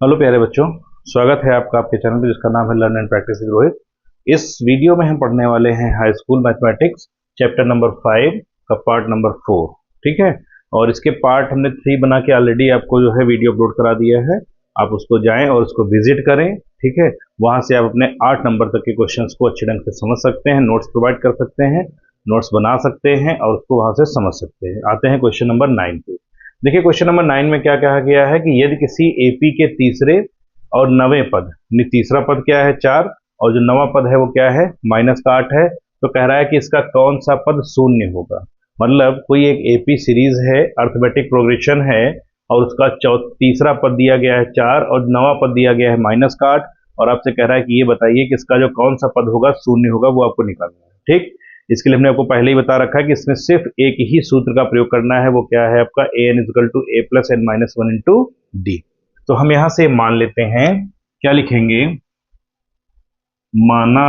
Hello प्यारे बच्चों, स्वागत है आपका आपके चैनल पे जिसका नाम है learn and practice with Rohit. इस वीडियो में हम पढ़ने वाले हैं high school mathematics chapter number 5 का पार्ट नंबर 4। ठीक है, और इसके पार्ट हमने 3 बना के ऑलरेडी आपको जो है वीडियो अपलोड करा दिया है। आप उसको जाएं और उसको विजिट करें। ठीक है, वहां से आप अपने 8 नंबर तक के क्वेश्चंस को अच्छे ढंग से समझ सकते हैं, नोट्स प्रोवाइड कर सकते हैं, नोट्स बना सकते हैं और उसको वहां से समझ सकते हैं। आते हैं क्वेश्चन नंबर 9 पे। देखिए क्वेश्चन नंबर 9 में क्या कहा गया है कि यदि किसी एपी के तीसरे और नवे पद, तीसरा पद क्या है 4 और जो नवा पद है वो क्या है -8 है, तो कह रहा है कि इसका कौन सा पद शून्य होगा। मतलब कोई एक एपी सीरीज है, अर्थमेटिक प्रोग्रेशन है और उसका तीसरा पद दिया गया है 4 और नवा पद दिया गया है -8 और आपसे कह रहा है कि ये बताइए कि इसका जो कौन सा पद होगा शून्य होगा, वो आपको निकालना है। ठीक, इसके लिए हमने आपको पहले ही बता रखा है कि इसमें सिर्फ एक ही सूत्र का प्रयोग करना है, वो क्या है आपका an = a + n - 1 × d। तो हम यहां से मान लेते हैं, क्या लिखेंगे, माना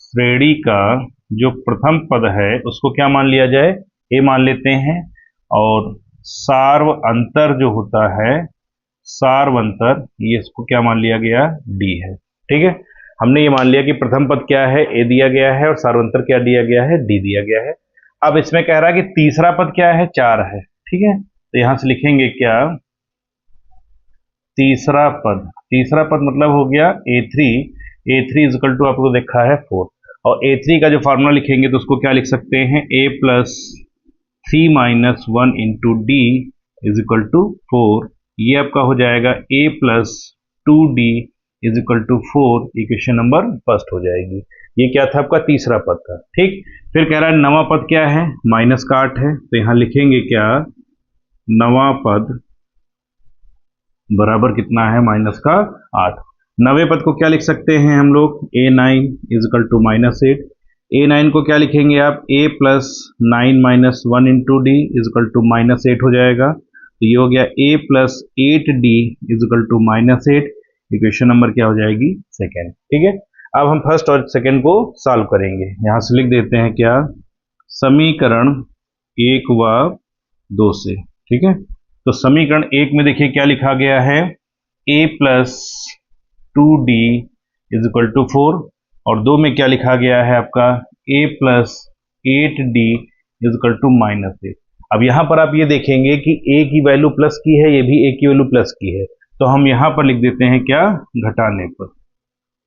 श्रेणी का जो प्रथम पद है उसको क्या मान लिया जाए, a मान लेते हैं, और सार्व अंतर जो होता है, सार्वंतर, ये इसको क्या मान लिया गया, d है। ठीक है, हमने ये मान लिया कि प्रथम पद क्या है, a दिया गया है और सार्वंतर क्या दिया गया है, d दिया गया है। अब इसमें कह रहा है कि तीसरा पद क्या है, 4 है। ठीक है, तो यहां से लिखेंगे क्या, तीसरा पद मतलब हो गया a3 = आपको देखा है 4, और a3 का जो फार्मूला लिखेंगे तो उसको क्या लिख सकते हैं, a + 3 - 1 × d = 4। ये आपका हो जाएगा a + 2d = 4। Equation number first हो जाएगी। ये क्या था, आपका तीसरा पद था। ठीक, फिर कह रहा है नवा पद क्या है, -8 है, तो यहां लिखेंगे क्या, नवा पद बराबर कितना है, -8। नवे पद को क्या लिख सकते हैं हम लोग, a9 = -8। a9 को क्या लिखेंगे आप, a + 9 - 1 × d = -8 हो जाएगा। तो ये हो गया a + 8d = -8। इक्वेशन नंबर क्या हो जाएगी, सेकेंड। ठीक है, अब हम फर्स्ट और सेकेंड को सॉल्व करेंगे। यहां से लिख देते हैं क्या, समीकरण 1 व 2 से। ठीक है, तो समीकरण 1 में देखिए क्या लिखा गया है, a + 2d = 4, और 2 में क्या लिखा गया है आपका, a + 8d = -8। अब यहां पर आप ये देखेंगे कि a की वैल्यू प्लस की है, ये भी a की वैल्यू प्लस की है, तो हम यहां पर लिख देते हैं क्या, घटाने पर।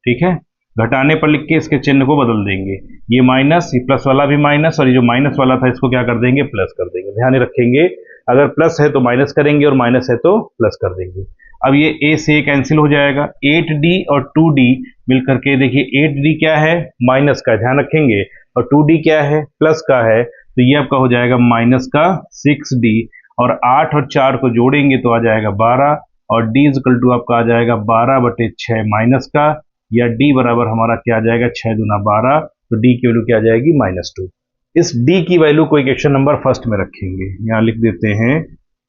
ठीक है, घटाने पर लिख के इसके चिन्ह को बदल देंगे, ये माइनस, ये प्लस वाला भी माइनस, और ये जो माइनस वाला था इसको क्या कर देंगे, प्लस कर देंगे। ध्यान रखेंगे, अगर प्लस है तो माइनस करेंगे और माइनस है तो प्लस कर देंगे। अब ये a से कैंसिल हो जाएगा, 8d और 2d मिलकर के, देखिए 8d क्या है, माइनस का, ध्यान रखेंगे, और 2d क्या है, प्लस का है, तो ये आपका हो जाएगा माइनस का 6d, और 8 और 4 को जोड़ेंगे तो आ जाएगा 12, और d = आपका आ जाएगा 12/6 माइनस का, या d बराबर हमारा क्या आ जाएगा, 6 दूना 12, तो d की वैल्यू क्या आ जाएगी, -2। इस d की वैल्यू को इक्वेशन नंबर फर्स्ट में रखेंगे। यहां लिख देते हैं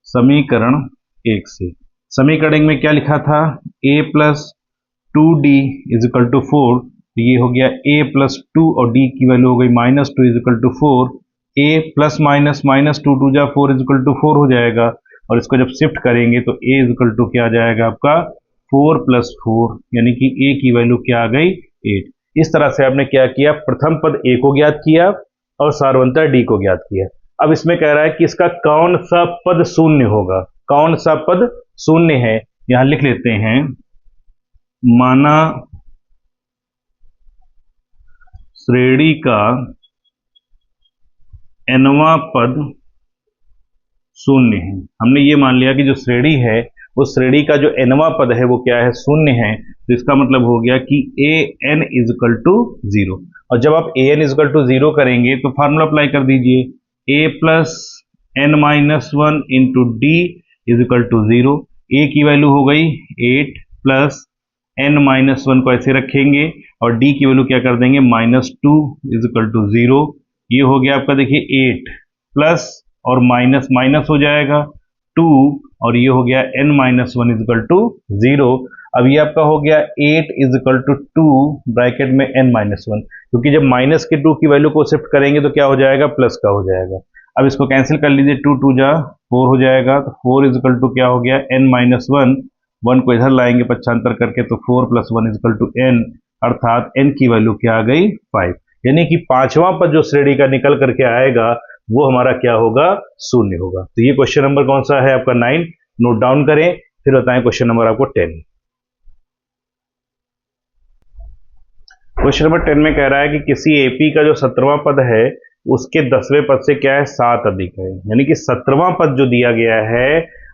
समीकरण 1 से। समीकरण में क्या लिखा था, a + 2d = 4, ये हो गया a + 2 और d की वैल्यू हो गई -2 = 4। a ± -2 2 जा 4 = 4 हो जाएगा, और इसको जब शिफ्ट करेंगे तो a = क्या आ जाएगा आपका, 4 + 4, यानी कि a की वैल्यू क्या आ गई, 8। इस तरह से आपने क्या किया, प्रथम पद a को ज्ञात किया और सार्वंतर d को ज्ञात किया। अब इसमें कह रहा है कि इसका कौन सा पद शून्य होगा, कौन सा पद शून्य है। यहां लिख लेते हैं, माना श्रेणी का nवां पद शून्य है। हमने ये मान लिया कि जो श्रेणी है उस श्रेणी का जो nवां पद है वो क्या है, शून्य है, तो इसका मतलब हो गया कि an = 0। और जब आप an = 0 करेंगे तो फार्मूला अप्लाई कर दीजिए, a + n - 1 × d = 0। a की वैल्यू हो गई 8 + n - 1 को ऐसे रखेंगे और d की वैल्यू क्या कर देंगे, -2 = 0। ये हो गया आपका, देखिए 8 प्लस और माइनस माइनस हो जाएगा 2, और ये हो गया n - 1 = 0। अब ये आपका हो गया 8 = 2 ब्रैकेट में n - 1, क्योंकि जब -2 की वैल्यू को शिफ्ट करेंगे तो क्या हो जाएगा, प्लस का हो जाएगा। अब इसको कैंसिल कर लीजिए, 2 2 जा 4 हो जाएगा, तो 4 इजिकल टू क्या हो गया n माइनस वन, वन को इधर लाएंगे पक्षांतर करके, तो 4 plus one equal to n, अर्थात n की वैल्यू क्या आ गई 5। यानी कि पांचवा पद जो श्रेणी का निकल करके आएगा वो हमारा क्या होगा, शून्य होगा। तो ये क्वेश्चन नंबर कौन सा है आपका 9, नोट डाउन करें, फिर बताएं क्वेश्चन नंबर आपको 10। क्वेश्चन नंबर 10 में कह रहा है कि किसी एपी का जो 17वां पद है उसके 10वें पद से क्या है, 7 अधिक है। यानी कि 17वां पद जो दिया गया है,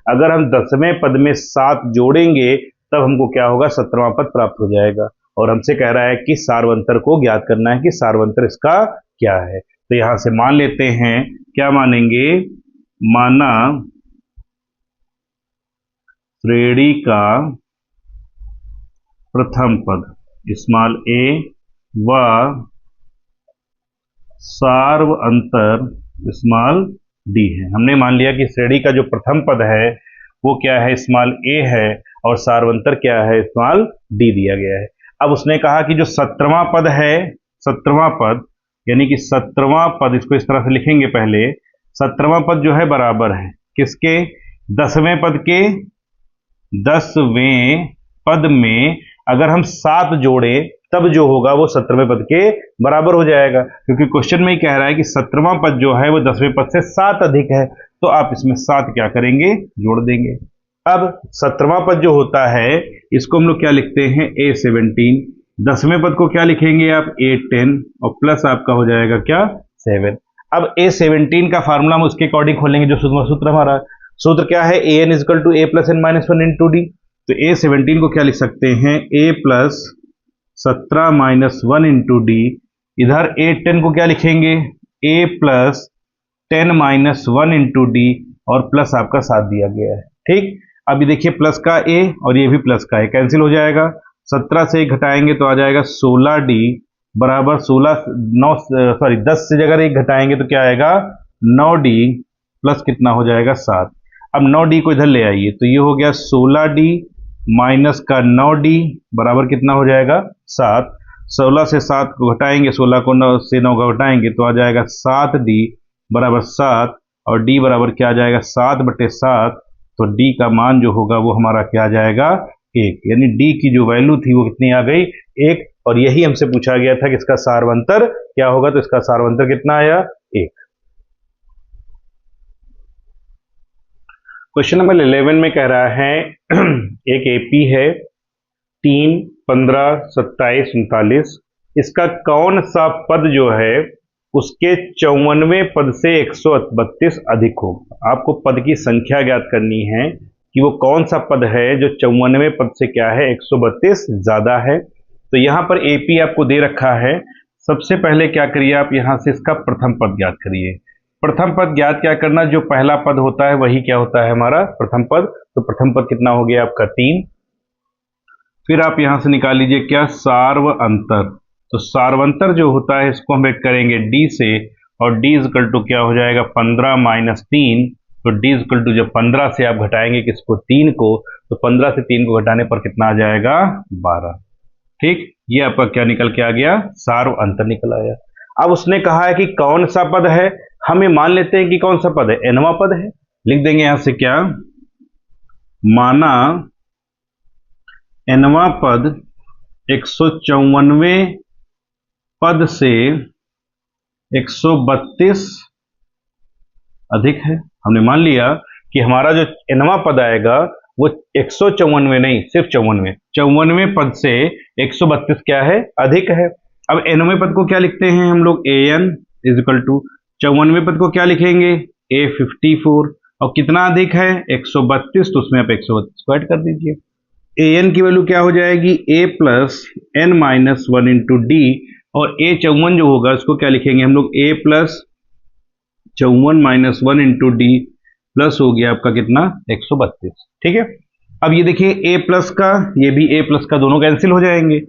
अगर हम 10वें पद में 7 जोड़ेंगे तब हमको क्या होगा, 17वां पद प्राप्त हो जाएगा। और हमसे कह रहा है कि सारवंतर को ज्ञात करना है कि सारवंतर इसका क्या है। तो यहां से मान लेते हैं, क्या मानेंगे, माना श्रेणी का प्रथम पद स्मॉल a व सार्व अंतर स्मॉल d है। हमने मान लिया कि श्रेणी का जो प्रथम पद है वो क्या है, स्मॉल a है, और सार्वंतर क्या है, स्मॉल d दिया गया है। अब उसने कहा कि जो 17वां पद है, 17वां पद यानी कि 17वां पद, इसको इस तरह से लिखेंगे पहले, 17वां पद जो है बराबर है किसके, 10वें पद के। 10वें पद में अगर हम 7 जोड़े तब जो होगा वो 17वें पद के बराबर हो जाएगा, क्योंकि क्वेश्चन में ही कह रहा है कि 17वां पद जो है वो 10वें पद से 7 अधिक है। तो आप इसमें 7 क्या करेंगे, जोड़ देंगे। अब 17वां पद जो होता है इसको हम लोग क्या लिखते हैं, A17। 10वें पद को क्या लिखेंगे आप, A10, और प्लस आपका हो जाएगा क्या, 7। अब A17 का फार्मूला हम उसके अकॉर्डिंग खोलेंगे, जो सूत्र हमारा सूत्र क्या है, an equal to a plus n minus one into d. तो A17 को क्या लिख सकते हैं, a plus 17 minus one into d. इधर A10 को क्या लिखेंगे, a plus 10 minus one into d, और प्लस आपका 7 दिया गया है। ठीक, अब ये देखिए प्लस का a और ये भी प्लस का a कैंसिल हो जाएगा, 17 से घटाएंगे तो आ जाएगा 16d बराबर 10 से अगर 1 घटाएंगे तो क्या आएगा, 9d प्लस कितना हो जाएगा, 7। अब 9d को इधर ले आइए, तो ये हो गया 16d माइनस का 9d बराबर कितना हो जाएगा, 7। 16 से 7 को घटाएंगे, 16 को 9 से 9 को घटाएंगे तो आ जाएगा 7d बराबर 7, और d बराबर क्या आ जाएगा, 7/7। तो d का मान जो होगा वो हमारा क्या आ जाएगा, 1। यानी d की जो वैल्यू थी वो कितनी आ गई, 1। और यही हमसे पूछा गया था कि इसका सारवंतर क्या होगा, तो इसका सारवंतर कितना आया, 1। क्वेश्चन नंबर 11 में कह रहा है एक एपी है 3, 15, 27, 39, इसका कौन सा पद जो है उसके 54वें पद से 132 अधिक होगा। आपको पद की संख्या ज्ञात करनी है कि वो कौन सा पद है जो 54वें पद से क्या है, 132 ज्यादा है। तो यहां पर एपी आपको दे रखा है। सबसे पहले क्या करिए आप, यहां से इसका प्रथम पद ज्ञात करिए। प्रथम पद ज्ञात क्या करना, जो पहला पद होता है वही क्या होता है हमारा प्रथम पद। तो प्रथम पद कितना हो गया आपका 3। फिर आप यहां से निकाल लीजिए क्या, सार्व अंतर। तो सार्वंतर जो होता है इसको हम वेट करेंगे d से, और d इजकल टू क्या हो जाएगा, 15 माइनस 3। तो d इजकल टू जब 15 से आप घटाएंगे किसको, 3 को, तो 15 से 3 को घटाने पर कितना आ जाएगा, 12। ठीक, ये आपका क्या निकल के आ गया, सार्व अंतर निकल आया। अब उसने कहा है कि कौन सा पद है, हम ये मान लेते हैं कि कौन सा पद है, nवां पद है। लिख देंगे यहां से क्या, माना nवां पद 154वें पद से 132 अधिक है। हमने मान लिया कि हमारा जो nवां पद आएगा वो 154वें नहीं, सिर्फ 54वें पद से 132 क्या है, अधिक है। अब nवें पद को क्या लिखते हैं हम लोग, an इजिकल टू 54वें पद को क्या लिखेंगे, a54, और कितना अधिक है, 132, तो उसमें आप 132 को ऐड कर दीजिए। an की वैल्यू क्या हो जाएगी, a plus n minus one into d, और a 54 जो होगा उसको क्या लिखेंगे हम लोग, a plus 54 minus one into D, plus हो गया आपका कितना, 132। ठीक है, अब ये देखिए a प्लस का, ये भी a प्लस का, दोनों कैंसिल हो जाएंगे।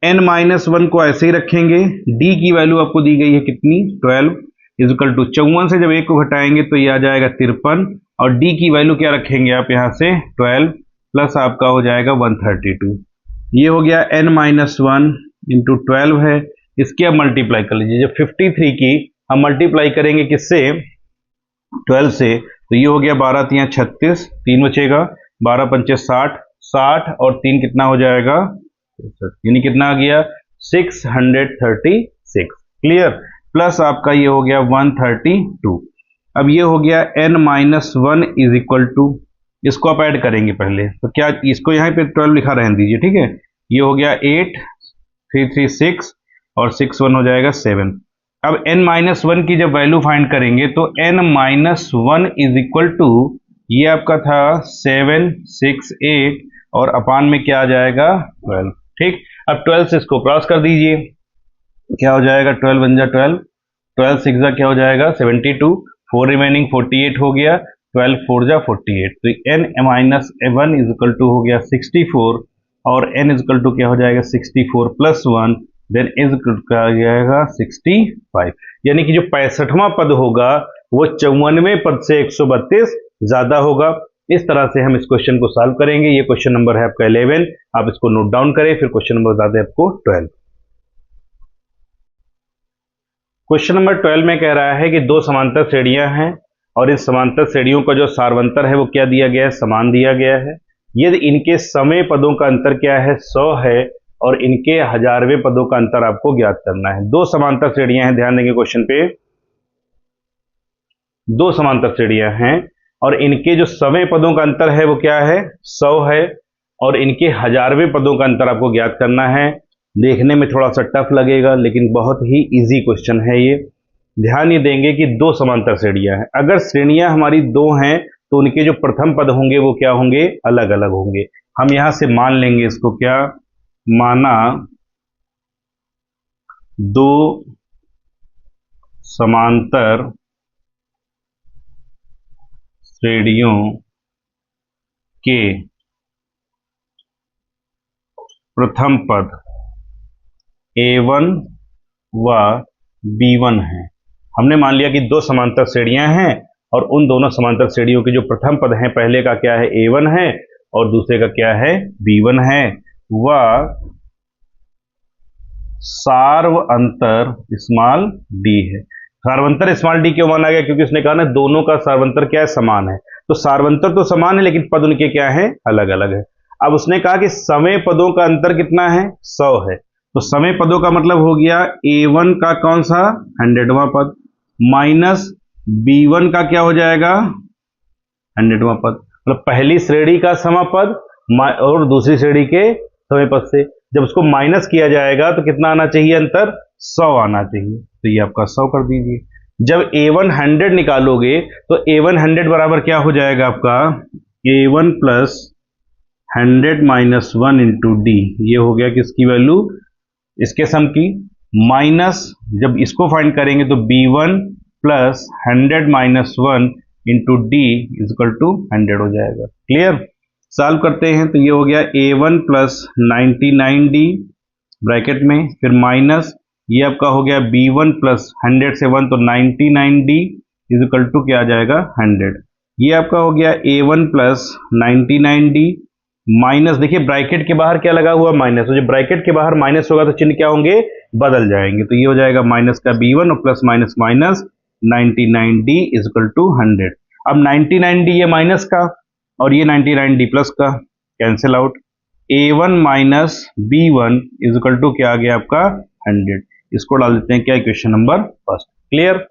n माइनस वन को ऐसे ही रखेंगे। d की वैल्यू आपको दी गई है कितनी, 12 इजिकल टू 54 से जब 1 को घटाएंगे तो ये आ जाएगा 53, और d की वैल्यू क्या रखेंगे आप यहां से, 12 प्लस आपका हो जाएगा 132। ये हो गया n माइनस वन इंटू 12 है, इसकी आप मल्टीप्लाई कर लीजिए। जब 53 की हम मल्टीप्लाई करेंगे किससे, 12 से, तो ये हो गया 12 तियां 36, 3 बचेगा, 12 पंचे 60, 60 और 3 कितना हो जाएगा, यानी कितना आ गया 636। क्लियर। प्लस आपका ये हो गया 132। अब ये हो गया n-1 इज इक्वल टू, इसको आप ऐड करेंगे पहले, तो क्या इसको यहाँ पे 12 लिखा रहने दीजिए, ठीक है। ये हो गया 8, 3 3 6 और 6 1 हो जाएगा 7। अब n-1 की जब वैल्यू फाइंड करेंगे तो n-1 इज इक्वल टू, ये आपका था 7 6 8 और अपान में क्या आ जाएगा 12। ठीक, अब 12 से इसको क्रॉस कर दीजिए, क्या हो जाएगा 12 बन जा 12, 12 6 क्या हो जाएगा 72, 4 रिमेनिंग 48 हो गया, 12 4 जा 48, तो n-1 इज इक्वल टू हो गया 64 और n इज इक्वल टू क्या हो जाएगा 64 प्लस 1, देन इज क्या हो जाएगा 65। यानी कि जो 65वां पद होगा वो 54वें पद से 132 ज्यादा होगा। इस तरह से हम इस क्वेश्चन को सॉल्व करेंगे। ये क्वेश्चन नंबर है आपका 11, आप इसको नोट डाउन करें, फिर क्वेश्चन नंबर बता दें आपको 12। क्वेश्चन नंबर 12 में कह रहा है कि दो समांतर श्रेणियां हैं और इस समांतर श्रेणियों का जो सारवंतर है वो क्या दिया गया है, समान दिया गया है। यदि इनके समय पदों का अंतर क्या है 100 है और इनके हजारवें पदों का अंतर आपको ज्ञात करना है। दो समांतर श्रेणियां हैं, ध्यान देंगे क्वेश्चन पे, दो समांतर श्रेणियां हैं और इनके जो समय पदों का अंतर है वो क्या है 100 है और इनके हजारवें पदों का अंतर आपको ज्ञात करना है। देखने में थोड़ा सा टफ लगेगा लेकिन बहुत ही इजी क्वेश्चन है ये। ध्यान ये देंगे कि दो समांतर श्रेणियां हैं, अगर श्रेणियां हमारी दो हैं तो उनके जो प्रथम पद होंगे वो क्या होंगे, अलग अलग होंगे। हम यहां से मान लेंगे इसको, क्या माना, दो समांतर श्रेणियों के प्रथम पद A1 व B1 है। हमने मान लिया कि दो समांतर श्रेणियां हैं और उन दोनों समांतर श्रेणियों के जो प्रथम पद हैं, पहले का क्या है A1 है और दूसरे का क्या है B1 है, वह सार्व अंतर स्मॉल d है। सार्वंतर स्मॉल d क्यों माना गया, क्योंकि उसने कहा ना दोनों का सार्वंतर क्या है, समान है। तो सार्वंतर तो समान है लेकिन पद उनके क्या है, अलग अलग है। अब उसने कहा कि समय पदों का अंतर कितना है 100 है, तो समय पदों का मतलब हो गया A1 का कौन सा 100वां पद माइनस B1 का क्या हो जाएगा 100वां पद, मतलब पहली श्रेणी का समापद और दूसरी श्रेणी के समय पद से जब उसको माइनस किया जाएगा तो कितना आना चाहिए अंतर 100 आना चाहिए, तो ये आपका 100 कर दीजिए। जब A1 100 निकालोगे तो A1 100 बराबर क्या हो जाएगा आपका A1 plus 100 minus 1 into D, ये हो गया किसकी वैल्यू, इसके सम की, माइनस जब इसको फाइंड करेंगे तो B1 plus 100 minus 1 into d is equal to 100 हो जाएगा। क्लियर। सॉल्व करते हैं तो ये हो गया A1 प्लस 99D ब्रैकेट में, फिर माइनस ये आपका हो गया B1 प्लस 100 से 1 तो 99D इज इक्वल टू क्या आ जाएगा 100। ये आपका हो गया A1 प्लस 99D माइनस, देखिए ब्रैकेट के बाहर क्या लगा हुआ माइनस, तो जब ब्रैकेट के बाहर माइनस होगा तो चिन्ह क्या होंगे, बदल जाएंगे, तो ये हो जाएगा माइनस का B1 और plus minus minus 99D is equal to 100। अब 99D ये माइनस का और ये 99D प्लस का cancel out, A1 minus B1 is equal to क्या आ गया आपका 100। इसको डाल देते हैं क्या इक्वेशन नंबर फर्स्ट। क्लियर।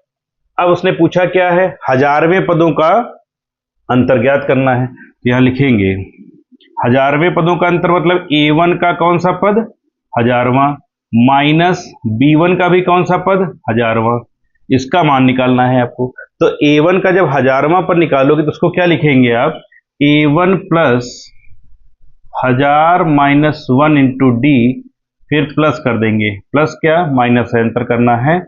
अब उसने पूछा क्या है, हजारवें पदों का अंतर ज्ञात करना है, तो यहां लिखेंगे हजारवें पदों का अंतर मतलब A1 का कौन सा पद हजारवां माइनस B1 का भी कौन सा पद हजारवां, इसका मान निकालना है आपको। तो A1 का जब हजारवां पद निकालोगे तो उसको क्या लिखेंगे आप, A1 plus 1000 minus 1 into D, फिर प्लस कर देंगे, प्लस क्या माइनस है, अंतर करना है,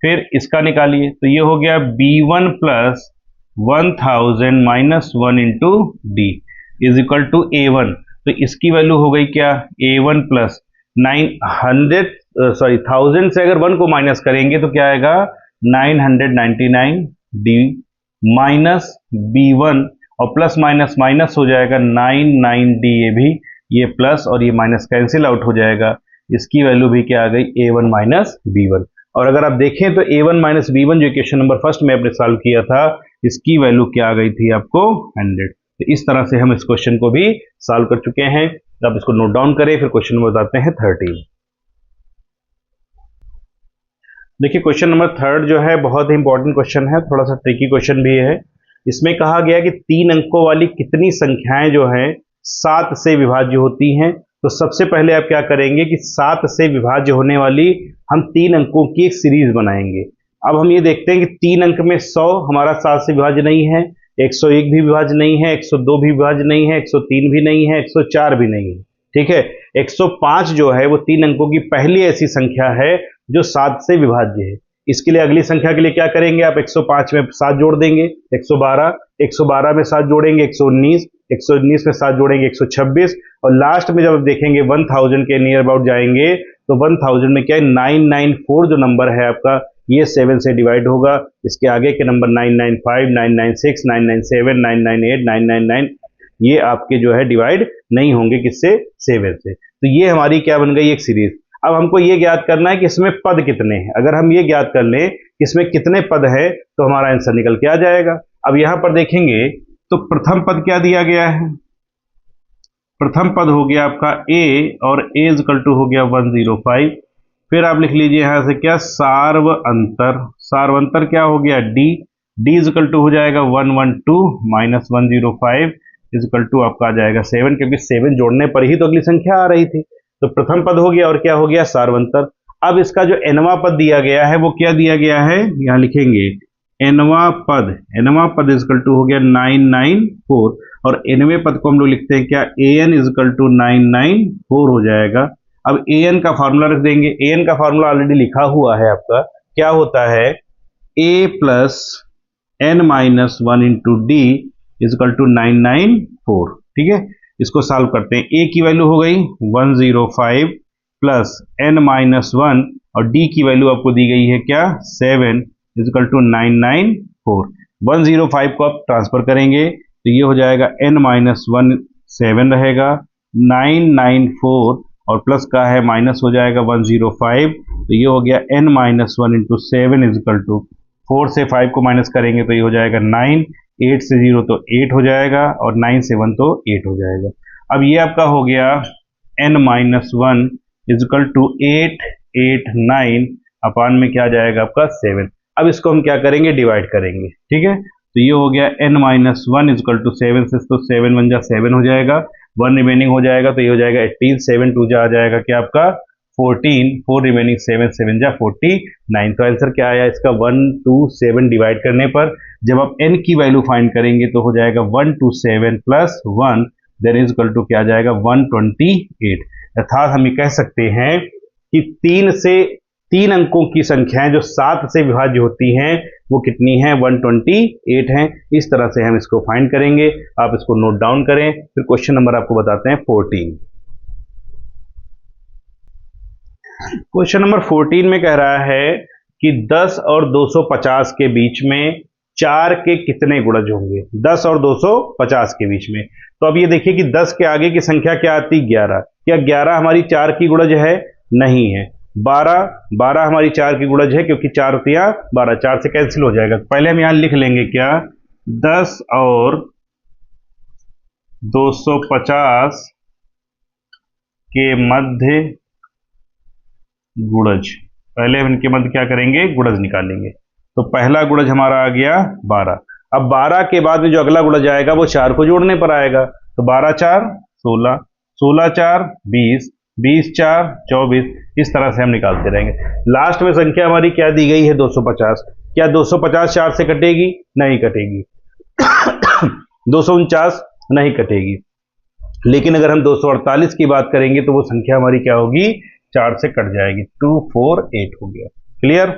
फिर इसका निकालिए, तो ये हो गया B1 plus 1000 minus 1 into d is equal to A1, तो इसकी वैल्यू हो गई क्या A1 प्लस 1000 से अगर 1 को माइनस करेंगे तो क्या आएगा 999D माइनस B1 और प्लस माइनस माइनस हो जाएगा 99D, ये भी ये प्लस और ये माइनस कैंसिल आउट हो जाएगा, इसकी वैल्यू भी क्या आ गई A1 माइनस B1। और अगर आप देखें तो A1 माइनस B1 जो इक्वेशन नंबर फर्स्ट में आपने सॉल्व किया था इसकी वैल्यू क्या आ गई थी आपको 100। तो इस तरह से हम इस क्वेश्चन को भी सॉल्व कर चुके हैं। तो आप इसको नोट डाउन करें, फिर क्वेश्चन नंबर बताते हैं 13। देखिए क्वेश्चन नंबर 3 जो है बहुत ही इंपॉर्टेंट क्वेश्चन है, थोड़ा सा ट्रिकी क्वेश्चन भी है। इसमें कहा गया कि 3 अंकों वाली कितनी संख्याएं जो हैं 7 से विभाज्य होती हैं। तो सबसे पहले आप क्या करेंगे कि 7 से विभाज्य होने वाली हम 3 अंकों की एक सीरीज बनाएंगे। अब हम ये देखते हैं कि 3 अंक में 100 हमारा 7 से विभाज्य नहीं है, 101 भी विभाज्य नहीं है, 102 भी विभाज्य नहीं है, 103 भी नहीं है, 104 भी नहीं है। ठीक है, 105 जो है वो 3 अंकों की पहली ऐसी संख्या है जो 7 से विभाज्य है। इसके लिए अगली संख्या के लिए क्या करेंगे, आप 105 में 7 जोड़ देंगे 112, 112 में 7 जोड़ेंगे 119, 119 में 7 जोड़ेंगे 126, और लास्ट में जब आप देखेंगे 1000 के नियर अबाउट जाएंगे तो 1000 में क्या है 994 जो नंबर है आपका ये 7 से डिवाइड होगा। इसके आगे के नंबर 995, 996, 997, 998, 999 ये आपके जो है डिवाइड नहीं होंगे किससे, 7 से। तो ये हमारी क्या बन गई एक सीरीज। अब हमको ये ज्ञात करना है कि इसमें पद कितने हैं। अगर हम ये ज्ञात कर लें कि इसमें कितने पद है तो हमारा आंसर निकल के आ जाएगा। अब यहां पर देखेंगे तो प्रथम पद क्या दिया गया है, प्रथम पद हो गया आपका a और a इक्वल टू हो गया 105। फिर आप लिख लीजिए यहां से क्या, सार्व अंतर, सार्व अंतर क्या हो गया d, d इक्वल टू हो जाएगा 112 माइनस 105 इक्वल टू आपका आ जाएगा 7, क्योंकि 7 जोड़ने पर ही तो अगली संख्या आ रही थी। तो प्रथम पद हो गया और क्या हो गया, सार्वंतर। अब इसका जो nवां पद दिया गया है वो क्या दिया गया है, यहां लिखेंगे nवां पद, nवां पद इक्वल टू हो गया 994, और nवें पद को हम लोग लिखते हैं क्या, an इक्वल टू 994 हो जाएगा। अब an का फार्मूला रख देंगे, an का फार्मूला ऑलरेडी लिखा हुआ है आपका, क्या होता है a plus n minus 1 into d equal to 994। ठीक है, इसको सॉल्व करते हैं। a की वैल्यू हो गई 105 प्लस n माइनस 1 और d की वैल्यू आपको दी गई है क्या, 7 इक्वल टू 994। 105 को आप ट्रांसफर करेंगे तो ये हो जाएगा n माइनस 1 7 रहेगा, 994 और प्लस का है माइनस हो जाएगा 105, तो ये हो गया n minus 1 into 7 equal to 4 से 5 को माइनस करेंगे तो ये हो जाएगा 9, 8 से 0 तो 8 हो जाएगा और 9 से 1 तो 8 हो जाएगा। अब ये आपका हो गया n माइनस 1 इक्वल टू 8, 8, 9 अपान में क्या जाएगा आपका 7। अब इसको हम क्या करेंगे, डिवाइड करेंगे। ठीक है, तो ये हो गया n माइनस 1 इक्वल टू 7 से, तो 7 1 जा 7 हो जाएगा, 1 रिमेनिंग हो जाएगा तो ये हो जाएगा 18, 7 2 जा आ जाएगा क्या आपका 14, 4 रिमेनिंग 7 7 जा 49। तो आंसर क्या आया इसका 127 डिवाइड करने पर जब आप n की वैल्यू फाइंड करेंगे तो हो जाएगा 127 plus 1 then is equal to क्या आ जाएगा 128। अर्थात हम ये कह सकते हैं कि 3 अंकों की संख्याएं जो 7 से विभाज्य होती हैं वो कितनी हैं, 128 हैं। इस तरह से हम इसको फाइंड करेंगे। आप इसको नोट डाउन करें, फिर क्वेश्चन नंबर आपको बताते हैं 14। क्वेश्चन नंबर 14 में कह रहा है कि 10 और 250 के बीच में 4 के कितने गुणज होंगे, 10 और 250 के बीच में। तो अब ये देखिए कि 10 के आगे की संख्या क्या आती, 11। क्या 11 हमारी 4 की गुणज है, नहीं है। 12 हमारी 4 की गुणज है क्योंकि 4 तिया 12, 4 से कैंसिल हो जाएगा। पहले हम यहां लिख लेंगे क्या, 10 और 250 के मध्य गुणज, पहले हम इनके मध्य क्या करेंगे, गुणज निकालेंगे। तो पहला गुणज हमारा आ गया 12। अब 12 के बाद में जो अगला गुणज आएगा वो 4 को जोड़ने पर आएगा, तो 12 4 16, 16 4 20, 20 4 24, इस तरह से हम निकालते रहेंगे। लास्ट में संख्या हमारी क्या दी गई है, 250। क्या 250 4 से कटेगी, नहीं कटेगी। 249 नहीं कटेगी। लेकिन अगर हम 248 की बात करेंगे तो वो संख्या हमारी क्या होगी, 4 से कट जाएगी, 248 हो गया। क्लियर।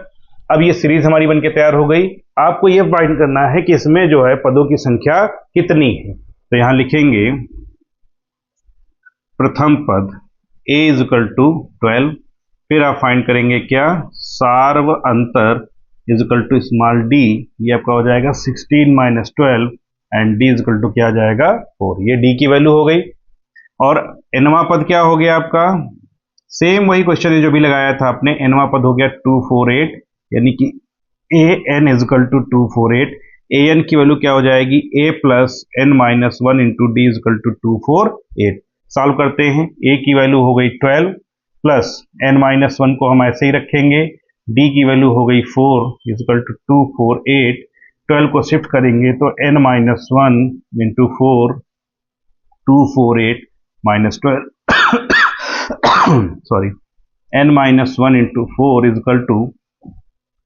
अब ये सीरीज हमारी बनके तैयार हो गई। आपको ये फाइंड करना है कि इसमें जो है पदों की संख्या कितनी है। तो यहां लिखेंगे प्रथम पद a इज इक्वल टू 12, फिर आप फाइंड करेंगे क्या, सार्व अंतर is equal to small d, ये आपका हो जाएगा 16 माइनस 12 and d is equal to क्या आ जाएगा 4, ये d की वैल्यू हो गई। और nवां पद क्या हो गया आपका, सेम वही क्वेश्चन है जो भी लगाया था आपने, nवां पद हो गया 248, यानी कि a n is equal to 248, an की वैल्यू क्या हो जाएगी, a plus n minus one into d equal to 248। Solve करते हैं, a की वैल्यू हो गई 12 प्लस n माइनस वन को हम ऐसे ही रखेंगे, d की वैल्यू हो गई 4 इजकल टू 248। 12 को शिफ्ट करेंगे तो n minus one into 4 248 minus 12 sorry n minus one into 4 equal to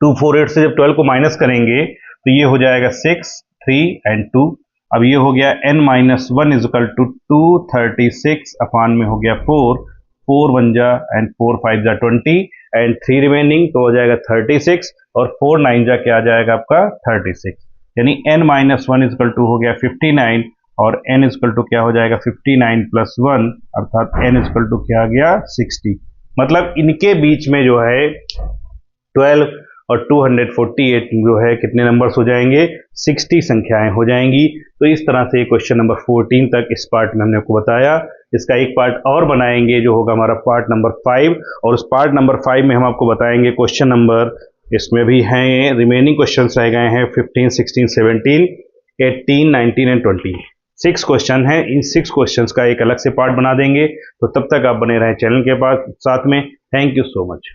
248 से जब 12 को माइनस करेंगे तो ये हो जाएगा 6 3 एंड 2। अब ये हो गया n minus one equal to 236 अपान में हो गया 4 4 1 जा एंड 4 5 जा 20 एंड 3 रिमेनिंग तो हो जाएगा 36 और 4 9 जा क्या आ जाएगा आपका 36, यानी n minus one equal to हो गया 59 और n इजकल टू क्या हो जाएगा 59 प्लस 1 अर्थात n इजकल टू क्या आ गया 60। मतलब इनके बीच में जो है 12 और 248 जो है कितने नंबर्स हो जाएंगे, 60 संख्याएं हो जाएंगी। तो इस तरह से क्वेश्चन नंबर 14 तक इस पार्ट में हमने आपको बताया। इसका एक पार्ट और बनाएंगे जो होगा हमारा पार्ट नंबर 5, और उस पार्ट नंबर 5 में हम आपको बताएंगे क्वेश्चन नंबर, इसमें भी हैं रिमेनिंग क्वेश्चंस रह गए हैं 15 16 17 18 19 एंड 20। 6 क्वेश्चन हैं, इन 6 क्वेश्चंस का एक अलग से पार्ट बना देंगे। तो तब तक आप बने रहें चैनल के पास साथ में। Thank you so much.